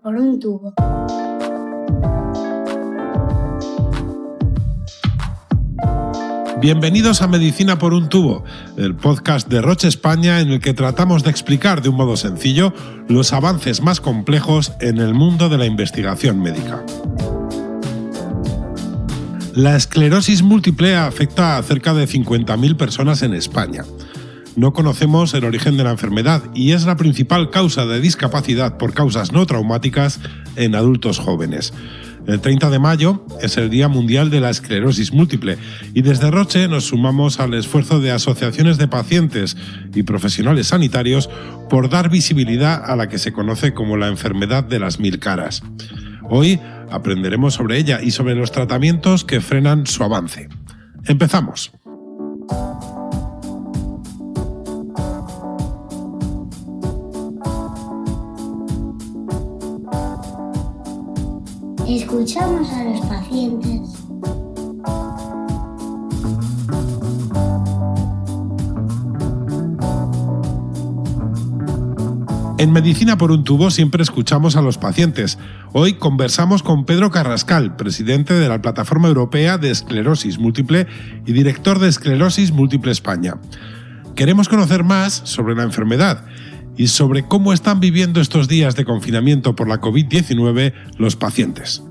por un tubo. Bienvenidos a Medicina por un tubo, el podcast de Roche España en el que tratamos de explicar de un modo sencillo los avances más complejos en el mundo de la investigación médica. La esclerosis múltiple afecta a cerca de 50.000 personas en España. No conocemos el origen de la enfermedad y es la principal causa de discapacidad por causas no traumáticas en adultos jóvenes. El 30 de mayo es el Día Mundial de la Esclerosis Múltiple y desde Roche nos sumamos al esfuerzo de asociaciones de pacientes y profesionales sanitarios por dar visibilidad a la que se conoce como la enfermedad de las 1000 caras. Hoy aprenderemos sobre ella y sobre los tratamientos que frenan su avance. ¡Empezamos! Escuchamos a los pacientes. En Medicina por un tubo siempre escuchamos a los pacientes. Hoy conversamos con Pedro Carrascal, presidente de la Plataforma Europea de Esclerosis Múltiple y director de Esclerosis Múltiple España. Queremos conocer más sobre la enfermedad y sobre cómo están viviendo estos días de confinamiento por la COVID-19 los pacientes.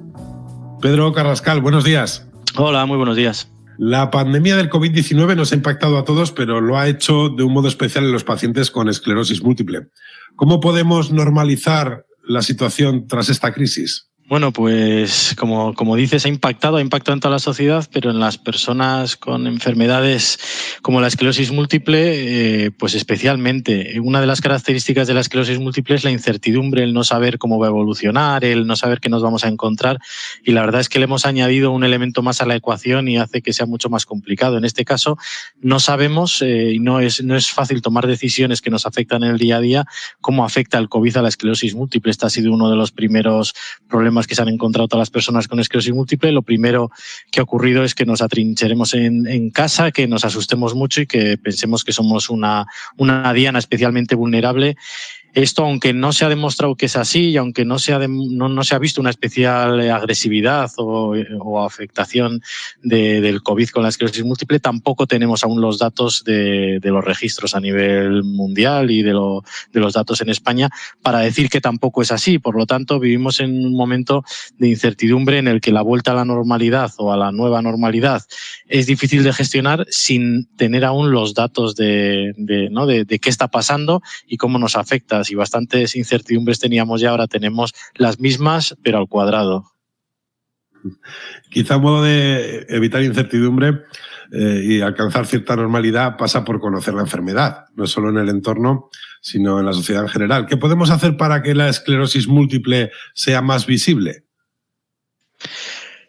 Pedro Carrascal, buenos días. Hola, muy buenos días. La pandemia del COVID-19 nos ha impactado a todos, pero lo ha hecho de un modo especial en los pacientes con esclerosis múltiple. ¿Cómo podemos normalizar la situación tras esta crisis? Bueno, pues como dices, ha impactado en toda la sociedad, pero en las personas con enfermedades como la esclerosis múltiple, pues especialmente. Una de las características de la esclerosis múltiple es la incertidumbre, el no saber cómo va a evolucionar, el no saber qué nos vamos a encontrar, y la verdad es que le hemos añadido un elemento más a la ecuación y hace que sea mucho más complicado. En este caso no sabemos y no es fácil tomar decisiones que nos afectan en el día a día, cómo afecta el COVID a la esclerosis múltiple. Este ha sido uno de los primeros problemas que se han encontrado todas las personas con esclerosis múltiple. Lo primero que ha ocurrido es que nos atrincheremos en casa, que nos asustemos mucho y que pensemos que somos una diana especialmente vulnerable. Esto, aunque no se ha demostrado que es así y aunque no se ha visto una especial agresividad o afectación del COVID con la esclerosis múltiple, tampoco tenemos aún los datos de los registros a nivel mundial y de los datos en España para decir que tampoco es así. Por lo tanto, vivimos en un momento de incertidumbre en el que la vuelta a la normalidad o a la nueva normalidad es difícil de gestionar sin tener aún los datos de qué está pasando y cómo nos afecta. Si bastantes incertidumbres teníamos ya, ahora tenemos las mismas, pero al cuadrado. Quizá un modo de evitar incertidumbre y alcanzar cierta normalidad pasa por conocer la enfermedad, no solo en el entorno, sino en la sociedad en general. ¿Qué podemos hacer para que la esclerosis múltiple sea más visible?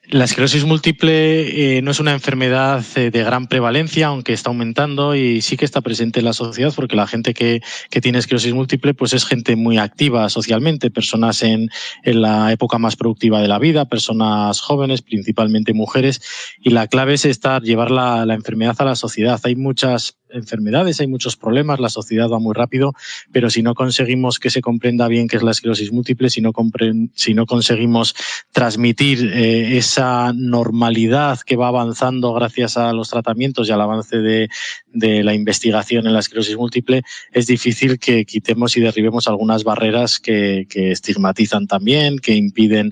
La esclerosis múltiple no es una enfermedad de gran prevalencia, aunque está aumentando y sí que está presente en la sociedad, porque la gente que tiene esclerosis múltiple pues es gente muy activa socialmente, personas en la época más productiva de la vida, personas jóvenes, principalmente mujeres, y la clave es llevar la enfermedad a la sociedad. Hay muchas enfermedades, hay muchos problemas, la sociedad va muy rápido, pero si no conseguimos que se comprenda bien qué es la esclerosis múltiple, si no conseguimos transmitir esa normalidad que va avanzando gracias a los tratamientos y al avance de la investigación en la esclerosis múltiple, es difícil que quitemos y derribemos algunas barreras que estigmatizan también, que impiden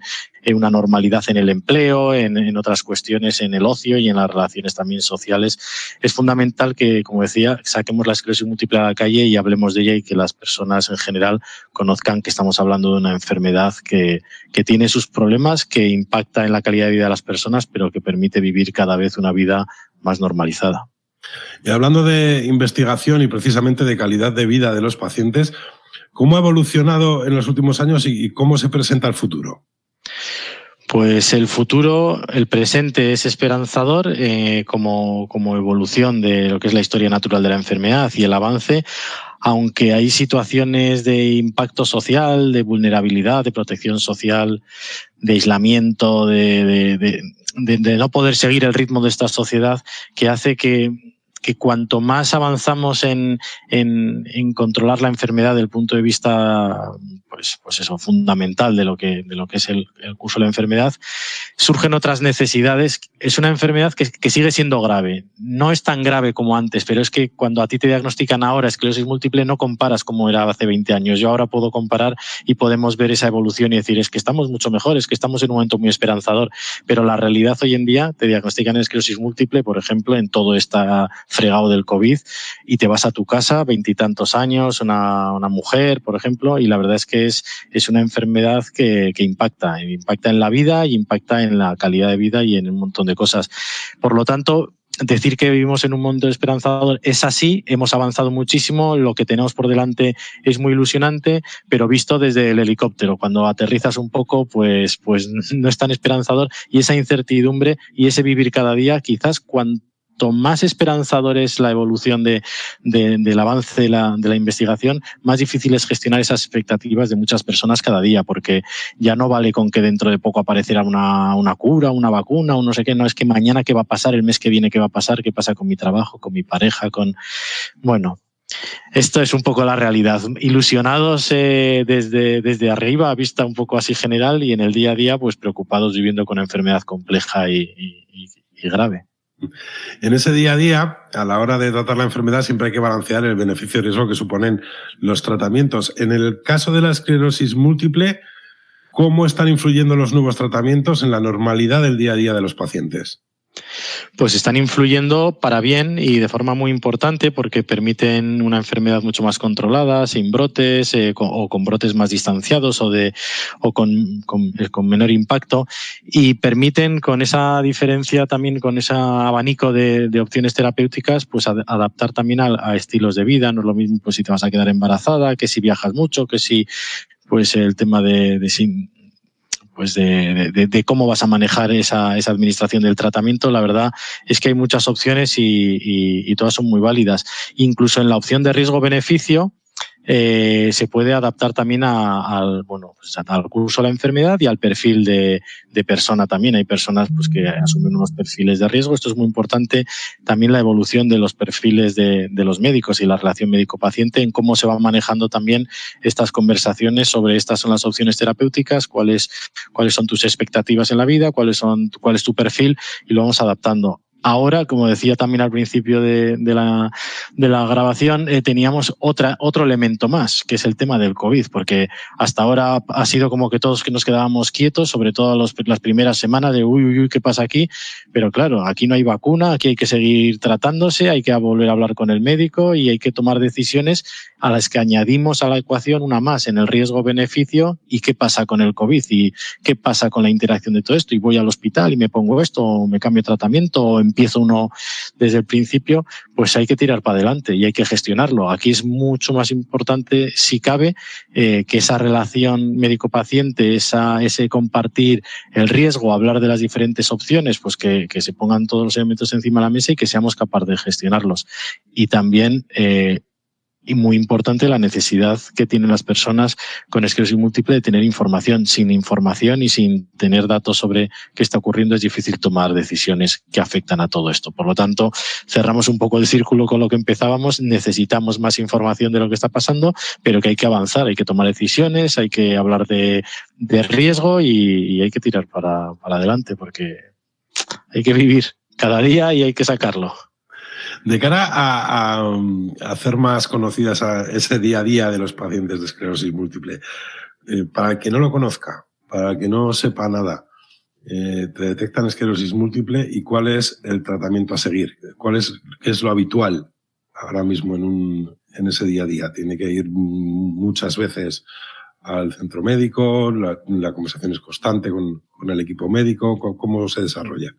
una normalidad en el empleo, en otras cuestiones, en el ocio y en las relaciones también sociales. Es fundamental que, como decía, saquemos la esclerosis múltiple a la calle y hablemos de ella y que las personas en general conozcan que estamos hablando de una enfermedad que tiene sus problemas, que impacta en la calidad de vida de las personas, pero que permite vivir cada vez una vida más normalizada. Y hablando de investigación y precisamente de calidad de vida de los pacientes, ¿cómo ha evolucionado en los últimos años y cómo se presenta el futuro? Pues el presente es esperanzador como evolución de lo que es la historia natural de la enfermedad y el avance, aunque hay situaciones de impacto social, de vulnerabilidad, de protección social, de aislamiento, de no poder seguir el ritmo de esta sociedad que hace que cuanto más avanzamos en controlar la enfermedad desde el punto de vista pues eso, fundamental de lo que es el curso de la enfermedad, surgen otras necesidades. Es una enfermedad que sigue siendo grave. No es tan grave como antes, pero es que cuando a ti te diagnostican ahora esclerosis múltiple no comparas como era hace 20 años. Yo ahora puedo comparar y podemos ver esa evolución y decir, es que estamos mucho mejor, es que estamos en un momento muy esperanzador, pero la realidad hoy en día te diagnostican esclerosis múltiple, por ejemplo, en todo este fregado del COVID, y te vas a tu casa, 20 y tantos años, una mujer, por ejemplo, y la verdad es que es una enfermedad que impacta en la vida y impacta en la calidad de vida y en un montón de cosas. Por lo tanto, decir que vivimos en un mundo esperanzador es así, hemos avanzado muchísimo, lo que tenemos por delante es muy ilusionante, pero visto desde el helicóptero, cuando aterrizas un poco, pues no es tan esperanzador, y esa incertidumbre y ese vivir cada día, quizás cuanto más esperanzador es la evolución del avance de la investigación, más difícil es gestionar esas expectativas de muchas personas cada día, porque ya no vale con que dentro de poco aparecerá una cura, una vacuna o no sé qué, no, es que mañana qué va a pasar, el mes que viene qué va a pasar, qué pasa con mi trabajo, con mi pareja, bueno. Esto es un poco la realidad. Ilusionados desde arriba, a vista un poco así general, y en el día a día pues preocupados viviendo con una enfermedad compleja y grave. En ese día a día, a la hora de tratar la enfermedad, siempre hay que balancear el beneficio y riesgo que suponen los tratamientos. En el caso de la esclerosis múltiple, ¿cómo están influyendo los nuevos tratamientos en la normalidad del día a día de los pacientes? Pues están influyendo para bien y de forma muy importante, porque permiten una enfermedad mucho más controlada, sin brotes o con brotes más distanciados o con menor impacto, y permiten, con esa diferencia también, con ese abanico de opciones terapéuticas, pues adaptar también a estilos de vida. No es lo mismo pues si te vas a quedar embarazada, que si viajas mucho, que si pues el tema de cómo vas a manejar esa administración del tratamiento. La verdad es que hay muchas opciones y todas son muy válidas. Incluso en la opción de riesgo-beneficio se puede adaptar también al curso de la enfermedad y al perfil de persona también. Hay personas pues que asumen unos perfiles de riesgo. Esto es muy importante. También la evolución de los perfiles de los médicos y la relación médico-paciente, en cómo se van manejando también estas conversaciones sobre estas son las opciones terapéuticas, cuáles son tus expectativas en la vida, cuál es tu perfil, y lo vamos adaptando. Ahora, como decía también al principio de la grabación, teníamos otro elemento más, que es el tema del COVID, porque hasta ahora ha sido como que todos nos quedábamos quietos, sobre todo las primeras semanas de uy, ¿qué pasa aquí? Pero claro, aquí no hay vacuna, aquí hay que seguir tratándose, hay que volver a hablar con el médico y hay que tomar decisiones a las que añadimos a la ecuación una más en el riesgo-beneficio. ¿Y qué pasa con el COVID? ¿Y qué pasa con la interacción de todo esto? ¿Y voy al hospital y me pongo esto? ¿O me cambio de tratamiento? ¿O empiezo uno desde el principio? Pues hay que tirar para adelante y hay que gestionarlo. Aquí es mucho más importante, si cabe, que esa relación médico-paciente, ese compartir el riesgo, hablar de las diferentes opciones, pues que se pongan todos los elementos encima de la mesa y que seamos capaces de gestionarlos. Y también y muy importante, la necesidad que tienen las personas con esclerosis múltiple de tener información. Sin información y sin tener datos sobre qué está ocurriendo es difícil tomar decisiones que afectan a todo esto. Por lo tanto, cerramos un poco el círculo con lo que empezábamos. Necesitamos más información de lo que está pasando, pero que hay que avanzar, hay que tomar decisiones, hay que hablar de riesgo y hay que tirar para adelante, porque hay que vivir cada día y hay que sacarlo. De cara a hacer más conocidas a ese día a día de los pacientes de esclerosis múltiple, para el que no lo conozca, para el que no sepa nada, te detectan esclerosis múltiple y cuál es el tratamiento a seguir, qué es lo habitual ahora mismo en ese día a día. Tiene que ir muchas veces al centro médico, la conversación es constante con el equipo médico. ¿Cómo se desarrolla?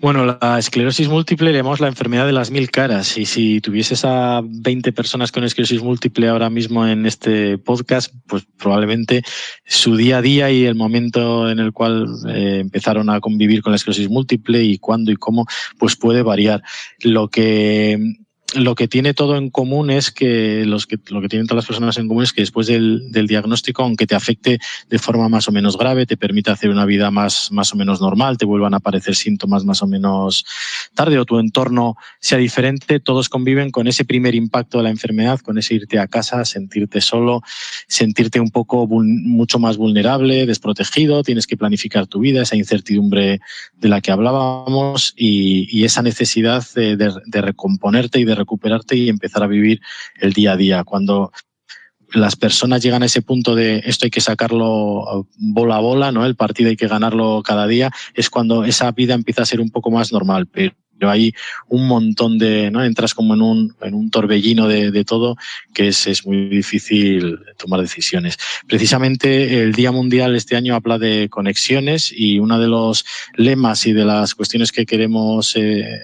Bueno, la esclerosis múltiple le llamamos la enfermedad de las 1000 caras, y si tuvieses a 20 personas con esclerosis múltiple ahora mismo en este podcast, pues probablemente su día a día y el momento en el cual empezaron a convivir con la esclerosis múltiple y cuándo y cómo, pues puede variar. Lo que lo que tiene todo en común es que lo que tienen todas las personas en común es que después del diagnóstico, aunque te afecte de forma más o menos grave, te permite hacer una vida más o menos normal, te vuelvan a aparecer síntomas más o menos tarde o tu entorno sea diferente, todos conviven con ese primer impacto de la enfermedad, con ese irte a casa, sentirte solo, sentirte un poco mucho más vulnerable, desprotegido, tienes que planificar tu vida, esa incertidumbre de la que hablábamos y esa necesidad de recomponerte y de recuperarte y empezar a vivir el día a día. Cuando las personas llegan a ese punto de esto hay que sacarlo bola a bola, ¿no? El partido hay que ganarlo cada día, es cuando esa vida empieza a ser un poco más normal, pero hay un montón de, ¿no? Entras como en un torbellino de todo que es muy difícil tomar decisiones. Precisamente el Día Mundial este año habla de conexiones y uno de los lemas y de las cuestiones que queremos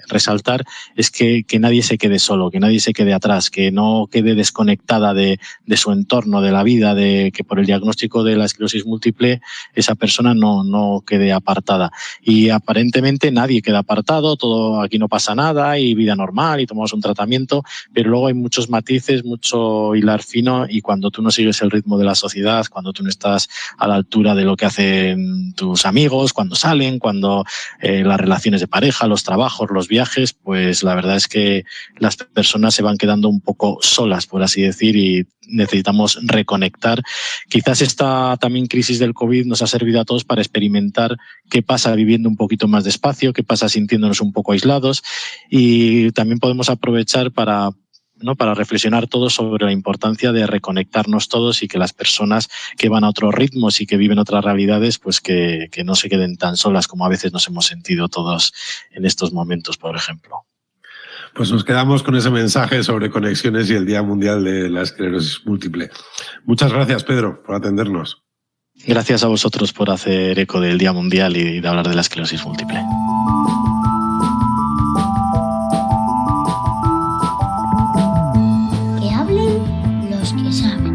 resaltar es que nadie se quede solo, que nadie se quede atrás, que no quede desconectada de su entorno, de la vida, de que por el diagnóstico de la esclerosis múltiple esa persona no quede apartada. Y aparentemente nadie queda apartado, todo aquí no pasa nada y vida normal y tomamos un tratamiento, pero luego hay muchos matices, mucho hilar fino y cuando tú no sigues el ritmo de la sociedad, cuando tú no estás a la altura de lo que hacen tus amigos, cuando salen, cuando las relaciones de pareja, los trabajos, los viajes, pues la verdad es que las personas se van quedando un poco solas, por así decir, y necesitamos reconectar. Quizás esta también crisis del COVID nos ha servido a todos para experimentar qué pasa viviendo un poquito más despacio, qué pasa sintiéndonos un poco aislados y también podemos aprovechar para reflexionar todos sobre la importancia de reconectarnos todos y que las personas que van a otros ritmos y que viven otras realidades, pues que no se queden tan solas como a veces nos hemos sentido todos en estos momentos, por ejemplo. Pues nos quedamos con ese mensaje sobre conexiones y el Día Mundial de la Esclerosis Múltiple. Muchas gracias, Pedro, por atendernos. Gracias a vosotros por hacer eco del Día Mundial y de hablar de la esclerosis múltiple. Que hablen los que saben.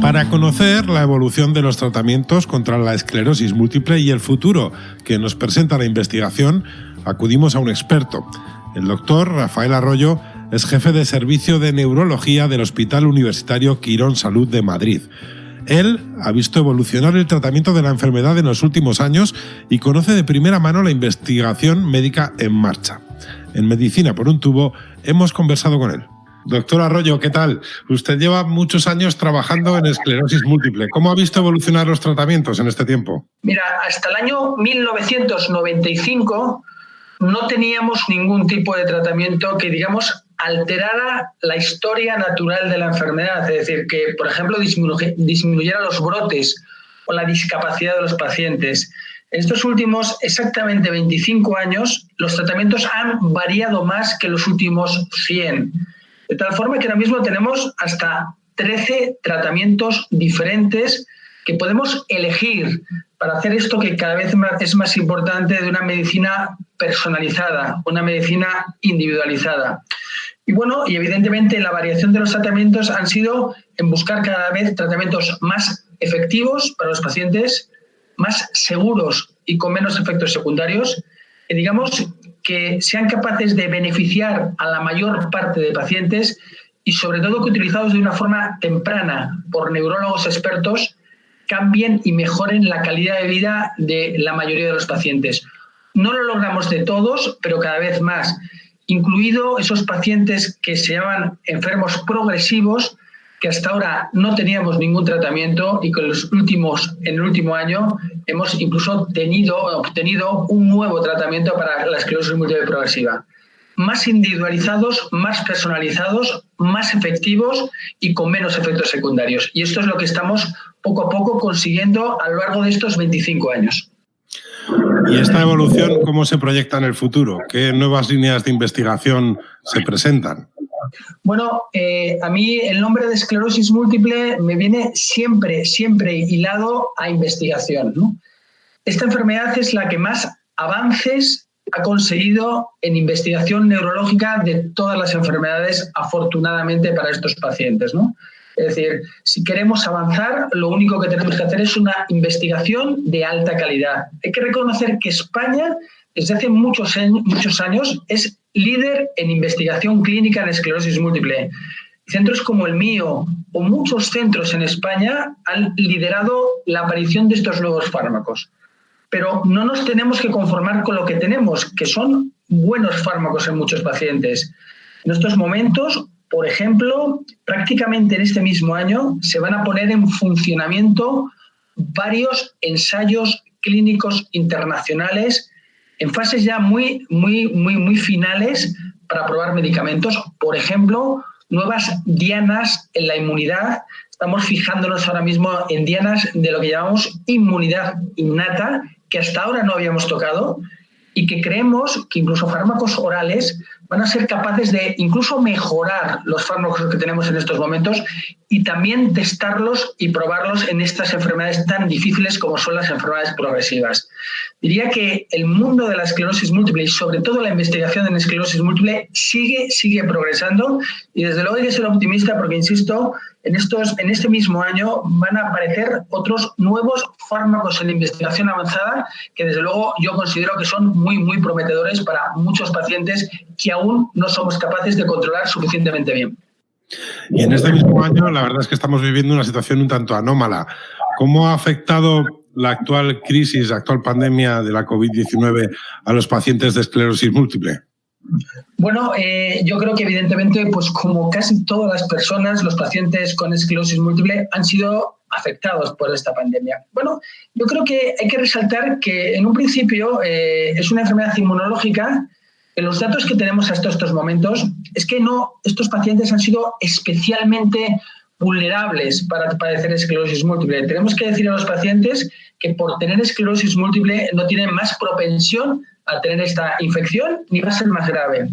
Para conocer la evolución de los tratamientos contra la esclerosis múltiple y el futuro que nos presenta la investigación, acudimos a un experto. El doctor Rafael Arroyo es jefe de servicio de neurología del Hospital Universitario Quirón Salud de Madrid. Él ha visto evolucionar el tratamiento de la enfermedad en los últimos años y conoce de primera mano la investigación médica en marcha. En Medicina por un tubo hemos conversado con él. Doctor Arroyo, ¿qué tal? Usted lleva muchos años trabajando en esclerosis múltiple. ¿Cómo ha visto evolucionar los tratamientos en este tiempo? Mira, hasta el año 1995 no teníamos ningún tipo de tratamiento que, digamos, alterara la historia natural de la enfermedad. Es decir, que, por ejemplo, disminuyera los brotes o la discapacidad de los pacientes. En estos últimos exactamente 25 años, los tratamientos han variado más que los últimos 100. De tal forma que ahora mismo tenemos hasta 13 tratamientos diferentes que podemos elegir para hacer esto que cada vez es más importante de una medicina personalizada, una medicina individualizada. Y bueno, y evidentemente la variación de los tratamientos han sido en buscar cada vez tratamientos más efectivos para los pacientes, más seguros y con menos efectos secundarios, y digamos que sean capaces de beneficiar a la mayor parte de pacientes y sobre todo que utilizados de una forma temprana por neurólogos expertos cambien y mejoren la calidad de vida de la mayoría de los pacientes. No lo logramos de todos, pero cada vez más, incluido esos pacientes que se llaman enfermos progresivos, que hasta ahora no teníamos ningún tratamiento y que en el último año hemos incluso obtenido un nuevo tratamiento para la esclerosis múltiple progresiva. Más individualizados, más personalizados, más efectivos y con menos efectos secundarios. Y esto es lo que estamos poco a poco consiguiendo a lo largo de estos 25 años. ¿Y esta evolución cómo se proyecta en el futuro? ¿Qué nuevas líneas de investigación se presentan? Bueno, a mí el nombre de esclerosis múltiple me viene siempre hilado a investigación, ¿no? Esta enfermedad es la que más avances ha conseguido en investigación neurológica de todas las enfermedades, afortunadamente para estos pacientes, ¿no? Es decir, si queremos avanzar, lo único que tenemos que hacer es una investigación de alta calidad. Hay que reconocer que España desde hace muchos años, es líder en investigación clínica en esclerosis múltiple. Centros como el mío o muchos centros en España han liderado la aparición de estos nuevos fármacos. Pero no nos tenemos que conformar con lo que tenemos, que son buenos fármacos en muchos pacientes. En estos momentos, por ejemplo, prácticamente en este mismo año se van a poner en funcionamiento varios ensayos clínicos internacionales en fases ya muy finales para probar medicamentos. Por ejemplo, nuevas dianas en la inmunidad. Estamos fijándonos ahora mismo en dianas de lo que llamamos inmunidad innata, que hasta ahora no habíamos tocado y que creemos que incluso fármacos orales van a ser capaces de incluso mejorar los fármacos que tenemos en estos momentos y también testarlos y probarlos en estas enfermedades tan difíciles como son las enfermedades progresivas. Diría que el mundo de la esclerosis múltiple y sobre todo la investigación en esclerosis múltiple sigue progresando y desde luego hay que ser optimista porque, insisto, en este mismo año van a aparecer otros nuevos fármacos en investigación avanzada que desde luego yo considero que son muy prometedores para muchos pacientes que aún no somos capaces de controlar suficientemente bien. Y en este mismo año la verdad es que estamos viviendo una situación un tanto anómala. ¿Cómo ha afectado la actual crisis, la actual pandemia de la COVID-19 a los pacientes de esclerosis múltiple? Bueno, yo creo que evidentemente, pues como casi todas las personas, los pacientes con esclerosis múltiple han sido afectados por esta pandemia. Bueno, yo creo que hay que resaltar que en un principio es una enfermedad inmunológica. En los datos que tenemos hasta estos momentos es que estos pacientes han sido especialmente vulnerables para padecer esclerosis múltiple. Tenemos que decir a los pacientes que por tener esclerosis múltiple no tienen más propensión a tener esta infección ni va a ser más grave.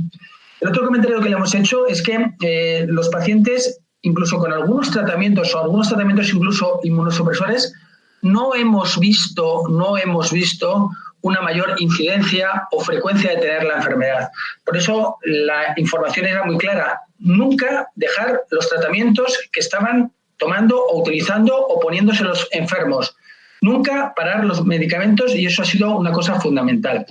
El otro comentario que le hemos hecho es que los pacientes, incluso con algunos tratamientos o algunos tratamientos incluso inmunosupresores, no hemos visto una mayor incidencia o frecuencia de tener la enfermedad. Por eso la información era muy clara. Nunca dejar los tratamientos que estaban tomando o utilizando o poniéndose los enfermos. Nunca parar los medicamentos y eso ha sido una cosa fundamental.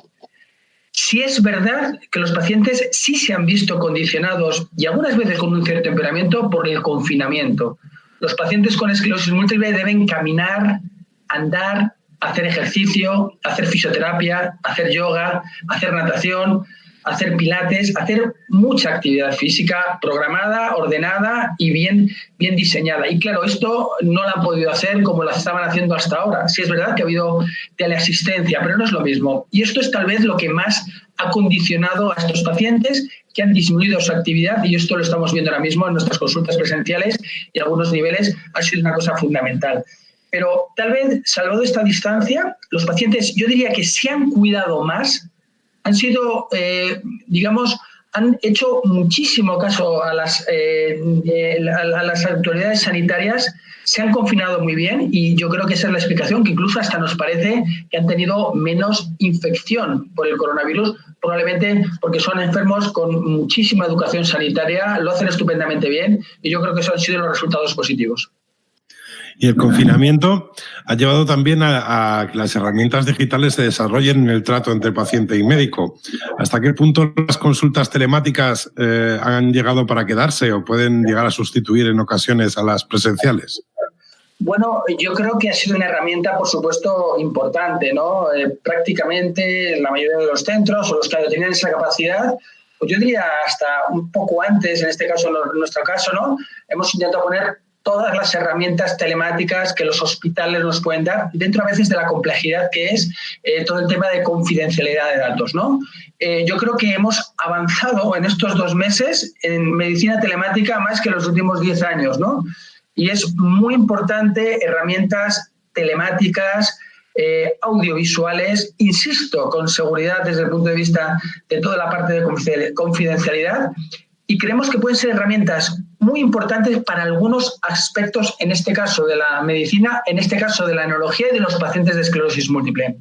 Sí es verdad que los pacientes sí se han visto condicionados y algunas veces con un cierto temperamento por el confinamiento. Los pacientes con esclerosis múltiple deben caminar, andar, hacer ejercicio, hacer fisioterapia, hacer yoga, hacer natación, hacer pilates, hacer mucha actividad física programada, ordenada y bien diseñada. Y claro, esto no lo han podido hacer como lo estaban haciendo hasta ahora. Sí es verdad que ha habido teleasistencia, pero no es lo mismo. Y esto es tal vez lo que más ha condicionado a estos pacientes que han disminuido su actividad y esto lo estamos viendo ahora mismo en nuestras consultas presenciales y en algunos niveles ha sido una cosa fundamental. Pero tal vez, salvado esta distancia, los pacientes, yo diría que se han cuidado más, han sido, han hecho muchísimo caso a las autoridades sanitarias, se han confinado muy bien y yo creo que esa es la explicación, que incluso hasta nos parece que han tenido menos infección por el coronavirus, probablemente porque son enfermos con muchísima educación sanitaria, lo hacen estupendamente bien y yo creo que esos han sido los resultados positivos. Y el confinamiento ha llevado también a que las herramientas digitales se desarrollen en el trato entre paciente y médico. ¿Hasta qué punto las consultas telemáticas han llegado para quedarse o pueden llegar a sustituir en ocasiones a las presenciales? Bueno, yo creo que ha sido una herramienta, por supuesto, importante, ¿no? Prácticamente la mayoría de los centros o los que tienen esa capacidad, pues yo diría hasta un poco antes, en este caso, en nuestro caso, ¿no? Hemos intentado poner todas las herramientas telemáticas que los hospitales nos pueden dar, dentro a veces de la complejidad que es todo el tema de confidencialidad de datos, ¿no? Yo creo que hemos avanzado en estos 2 meses en medicina telemática más que en los últimos 10 años, ¿no? Y es muy importante herramientas telemáticas, audiovisuales, insisto, con seguridad desde el punto de vista de toda la parte de confidencialidad, y creemos que pueden ser herramientas muy importantes para algunos aspectos, en este caso de la medicina, en este caso de la neurología y de los pacientes de esclerosis múltiple.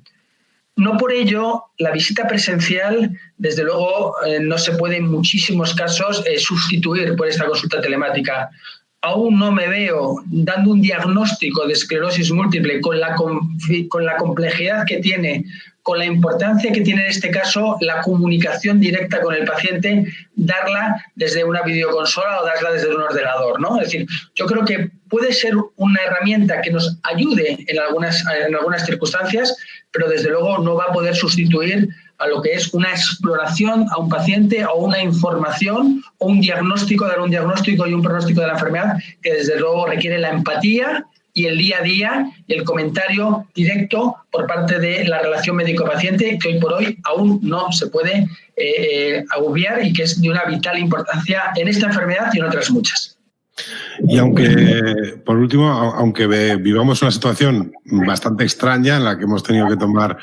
No por ello, la visita presencial, desde luego, no se puede en muchísimos casos sustituir por esta consulta telemática. Aún no me veo dando un diagnóstico de esclerosis múltiple con la complejidad que tiene, con la importancia que tiene en este caso la comunicación directa con el paciente, darla desde una videoconsola o darla desde un ordenador, ¿no? Es decir, yo creo que puede ser una herramienta que nos ayude en algunas circunstancias, pero desde luego no va a poder sustituir a lo que es una exploración a un paciente o una información o un diagnóstico, dar un diagnóstico y un pronóstico de la enfermedad, que desde luego requiere la empatía y el día a día y el comentario directo por parte de la relación médico-paciente, que hoy por hoy aún no se puede agobiar y que es de una vital importancia en esta enfermedad y en otras muchas. Y aunque, por último, aunque vivamos una situación bastante extraña en la que hemos tenido que tomar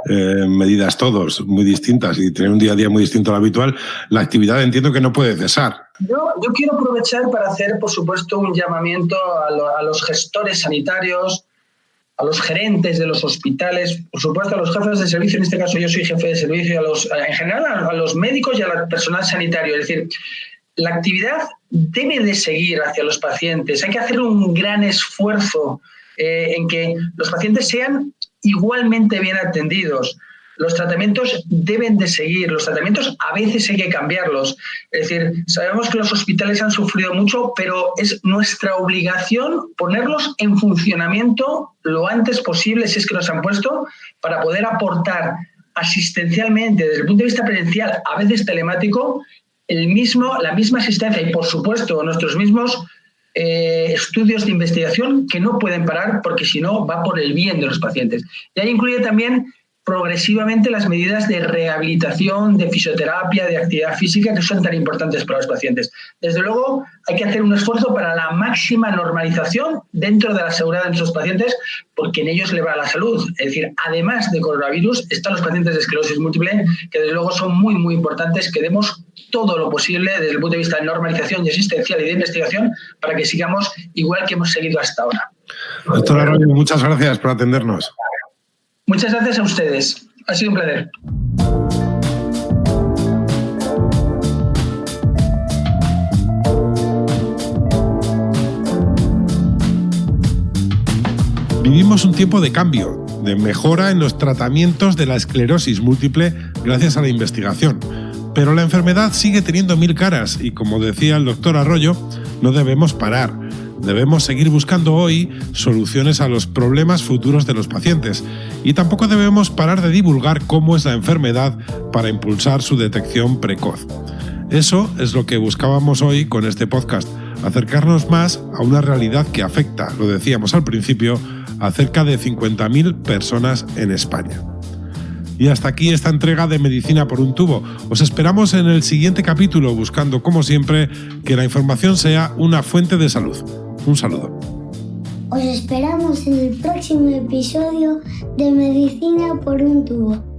medidas todos muy distintas y tener un día a día muy distinto al habitual, la actividad entiendo que no puede cesar. Yo quiero aprovechar para hacer, por supuesto, un llamamiento a los gestores sanitarios, a los gerentes de los hospitales, por supuesto a los jefes de servicio, en este caso yo soy jefe de servicio, en general a los médicos y al personal sanitario. Es decir, la actividad debe de seguir hacia los pacientes. Hay que hacer un gran esfuerzo en que los pacientes sean igualmente bien atendidos. Los tratamientos deben de seguir, los tratamientos a veces hay que cambiarlos. Es decir, sabemos que los hospitales han sufrido mucho, pero es nuestra obligación ponerlos en funcionamiento lo antes posible, si es que los han puesto, para poder aportar asistencialmente, desde el punto de vista presencial, a veces telemático, la misma asistencia y, por supuesto, nuestros mismos estudios de investigación que no pueden parar porque si no va por el bien de los pacientes. Y ahí incluye también progresivamente las medidas de rehabilitación, de fisioterapia, de actividad física que son tan importantes para los pacientes. Desde luego hay que hacer un esfuerzo para la máxima normalización dentro de la seguridad de nuestros pacientes porque en ellos le va la salud. Es decir, además de coronavirus están los pacientes de esclerosis múltiple que desde luego son muy, muy importantes, que demos todo lo posible desde el punto de vista de normalización y asistencial y de investigación para que sigamos igual que hemos seguido hasta ahora. Doctor Arroyo, muchas gracias por atendernos. Muchas gracias a ustedes. Ha sido un placer. Vivimos un tiempo de cambio, de mejora en los tratamientos de la esclerosis múltiple gracias a la investigación. Pero la enfermedad sigue teniendo 1000 caras y, como decía el doctor Arroyo, no debemos parar. Debemos seguir buscando hoy soluciones a los problemas futuros de los pacientes y tampoco debemos parar de divulgar cómo es la enfermedad para impulsar su detección precoz. Eso es lo que buscábamos hoy con este podcast, acercarnos más a una realidad que afecta, lo decíamos al principio, a cerca de 50.000 personas en España. Y hasta aquí esta entrega de Medicina por un tubo. Os esperamos en el siguiente capítulo buscando, como siempre, que la información sea una fuente de salud. Un saludo. Os esperamos en el próximo episodio de Medicina por un tubo.